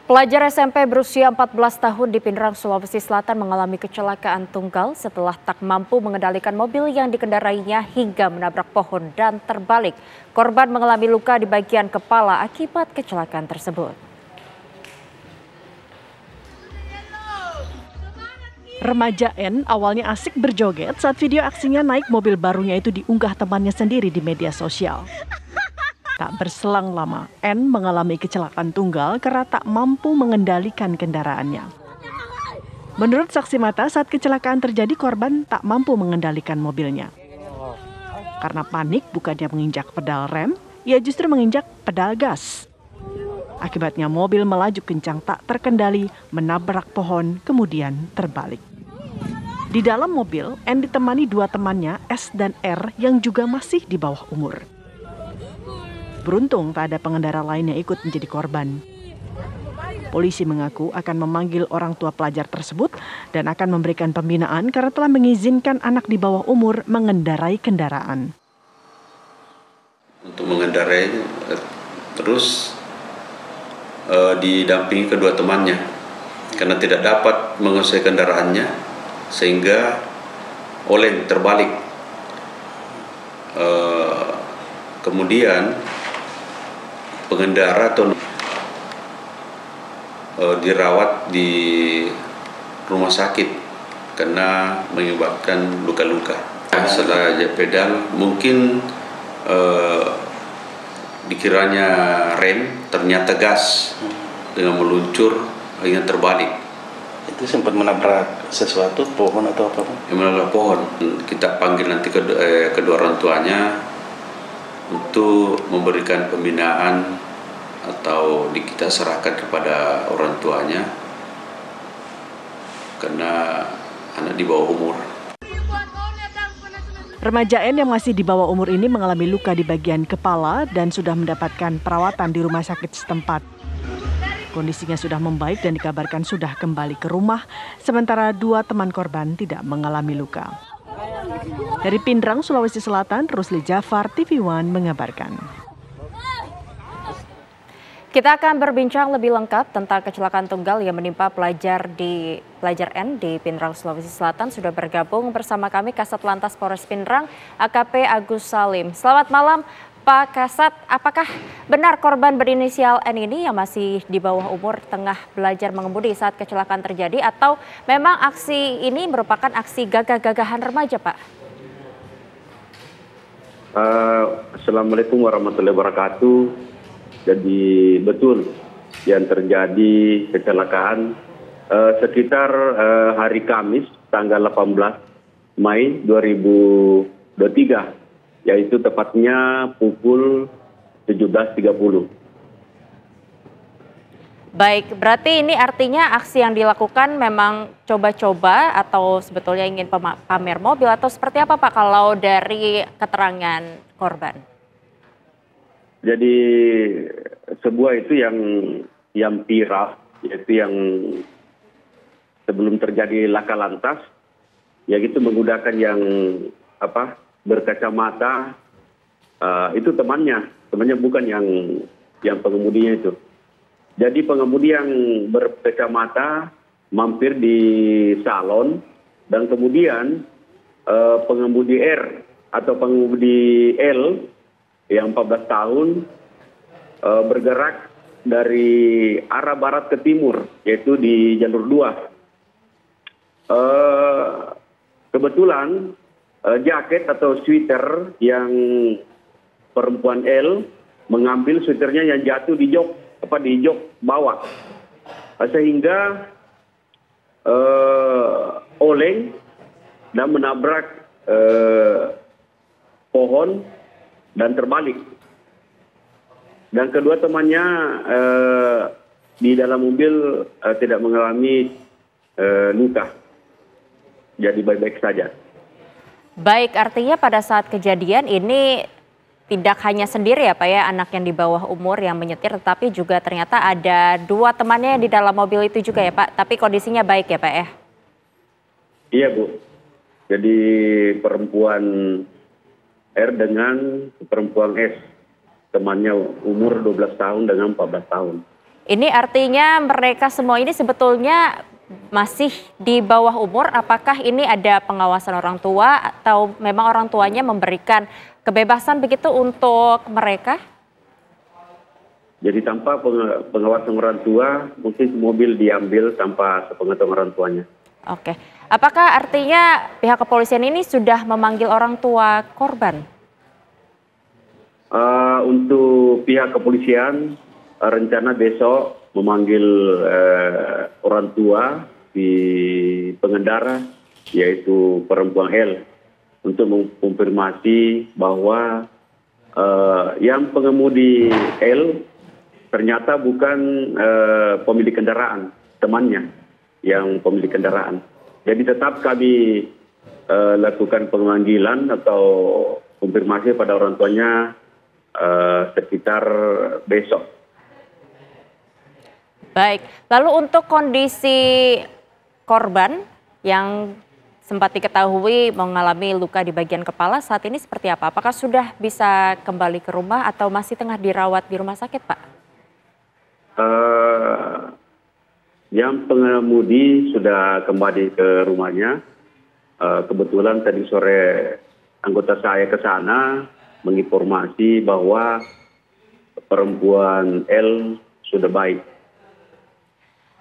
Pelajar SMP berusia 14 tahun di Pindrang, Sulawesi Selatan mengalami kecelakaan tunggal setelah tak mampu mengendalikan mobil yang dikendarainya hingga menabrak pohon dan terbalik. Korban mengalami luka di bagian kepala akibat kecelakaan tersebut. Remaja N awalnya asik berjoget saat video aksinya naik mobil barunya itu diunggah temannya sendiri di media sosial. Tak berselang lama, N mengalami kecelakaan tunggal karena tak mampu mengendalikan kendaraannya. Menurut saksi mata, saat kecelakaan terjadi korban tak mampu mengendalikan mobilnya. Karena panik bukannya menginjak pedal rem, ia justru menginjak pedal gas. Akibatnya mobil melaju kencang tak terkendali, menabrak pohon, kemudian terbalik. Di dalam mobil, N ditemani dua temannya, S dan R, yang juga masih di bawah umur. Beruntung tak ada pengendara lain yang ikut menjadi korban. Polisi mengaku akan memanggil orang tua pelajar tersebut dan akan memberikan pembinaan karena telah mengizinkan anak di bawah umur mengendarai kendaraan. Untuk mengendarai terus didampingi kedua temannya karena tidak dapat menguasai kendaraannya sehingga oleng terbalik. Kemudian pengendara atau dirawat di rumah sakit karena menyebabkan luka-luka. Setelah pedal mungkin dikiranya rem, ternyata gas dengan meluncur akhirnya terbalik. Itu sempat menabrak sesuatu, pohon atau apa? Menabrak pohon. Kita panggil nanti kedua orang tuanya untuk memberikan pembinaan atau kita serahkan kepada orang tuanya karena anak di bawah umur. Remaja N yang masih di bawah umur ini mengalami luka di bagian kepala dan sudah mendapatkan perawatan di rumah sakit setempat. Kondisinya sudah membaik dan dikabarkan sudah kembali ke rumah, sementara dua teman korban tidak mengalami luka. Dari Pindrang, Sulawesi Selatan, Rusli Jafar, TV One mengabarkan. Kita akan berbincang lebih lengkap tentang kecelakaan tunggal yang menimpa pelajar N di Pindrang, Sulawesi Selatan. Sudah bergabung bersama kami Kasat Lantas Polres Pindrang, AKP Agus Salim. Selamat malam Pak Kasat, apakah benar korban berinisial N ini yang masih di bawah umur tengah belajar mengemudi saat kecelakaan terjadi, atau memang aksi ini merupakan aksi gagah-gagahan remaja, Pak? Assalamualaikum warahmatullahi wabarakatuh. Jadi betul yang terjadi kecelakaan sekitar hari Kamis tanggal 18 Mei 2023, yaitu tepatnya pukul 17.30. Baik, berarti ini artinya aksi yang dilakukan memang coba-coba atau sebetulnya ingin pamer mobil atau seperti apa, Pak, kalau dari keterangan korban? Jadi sebuah itu yang viral, yaitu yang sebelum terjadi laka lantas, yaitu menggunakan yang berkacamata, itu temannya bukan yang pengemudinya itu. Jadi pengemudi yang berkacamata mampir di salon dan kemudian pengemudi R atau pengemudi L yang 14 tahun bergerak dari arah barat ke timur, yaitu di jalur 2. Kebetulan jaket atau sweater yang perempuan L mengambil sweaternya yang jatuh di jok bawah, sehingga oleng dan menabrak pohon dan terbalik. Dan kedua temannya di dalam mobil tidak mengalami luka, jadi baik-baik saja. Baik, artinya pada saat kejadian ini tidak hanya sendiri ya Pak ya, anak yang di bawah umur yang menyetir, tetapi juga ternyata ada dua temannya yang di dalam mobil itu juga ya Pak, tapi kondisinya baik ya Pak ya? Iya Bu, jadi perempuan R dengan perempuan S, temannya umur 12 tahun dengan 14 tahun. Ini artinya mereka semua ini sebetulnya masih di bawah umur. Apakah ini ada pengawasan orang tua atau memang orang tuanya memberikan kebebasan begitu untuk mereka? Jadi tanpa pengawasan orang tua, mungkin mobil diambil tanpa sepengetahuan orang tuanya. Oke. Apakah artinya pihak kepolisian ini sudah memanggil orang tua korban? Untuk pihak kepolisian, rencana besok memanggil orang tua di pengendara, yaitu perempuan L, untuk mengkonfirmasi bahwa yang pengemudi L ternyata bukan pemilik kendaraan, temannya yang pemilik kendaraan. Jadi tetap kami lakukan pemanggilan atau konfirmasi pada orang tuanya sekitar besok. Baik, lalu untuk kondisi korban yang sempat diketahui mengalami luka di bagian kepala saat ini seperti apa? Apakah sudah bisa kembali ke rumah atau masih tengah dirawat di rumah sakit, Pak? Yang pengemudi sudah kembali ke rumahnya. Kebetulan tadi sore anggota saya ke sana menginformasi bahwa perempuan L sudah baik.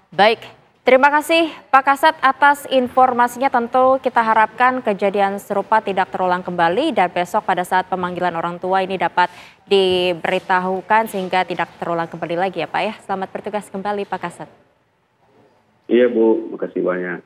Baik, terima kasih Pak Kasat atas informasinya. Tentu kita harapkan kejadian serupa tidak terulang kembali dan besok pada saat pemanggilan orang tua ini dapat diberitahukan sehingga tidak terulang kembali lagi ya Pak ya. Selamat bertugas kembali Pak Kasat. Iya Bu, makasih banyak.